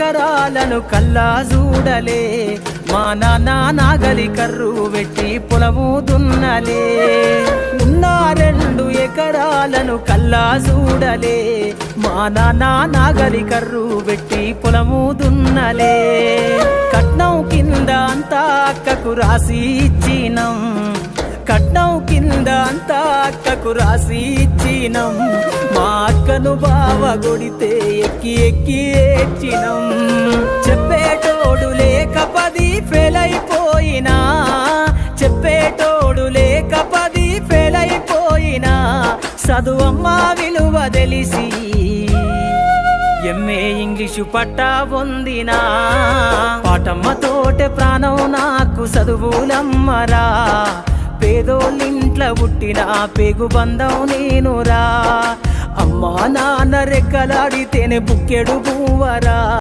ఎకరాలను కల్లా చూడలే, మా నాన్న నాగలి కర్రు పెట్టి పొలము దున్నలే. ఉన్న 2 ఎకరాలను కల్లా చూడలే, మా నాన్న నాగలి కర్రు పెట్టి పొలము దున్నలే. కట్నం కింద అంతా అక్కకు రాసి ఇచ్చినం, కట్నం కింద అంతా అక్కకు రాసి ఇచ్చినం. మా అక్కను బావ కొడితే ఎక్కి ఎక్కి ఏడ్చినం. చెప్పేటోడు లేక 10 ఫెయిల్ అయిపోయినా, చెప్పేటోడు లేక 10 ఫెయిల్ అయిపోయినా, చదువమ్మ విలువ తెలిసి ఎంఏ ఇంగ్లీషు పట్టా పొందినా. పాటమ్మతోటే ప్రాణం నాకు చదువులమ్మరా, పేదోళ్ళింట్ల పుట్టిన పేగు బంధం నేనురా. అమ్మా నాన్న రెక్కలాడితేనే బుక్కెడు బువ్వరా.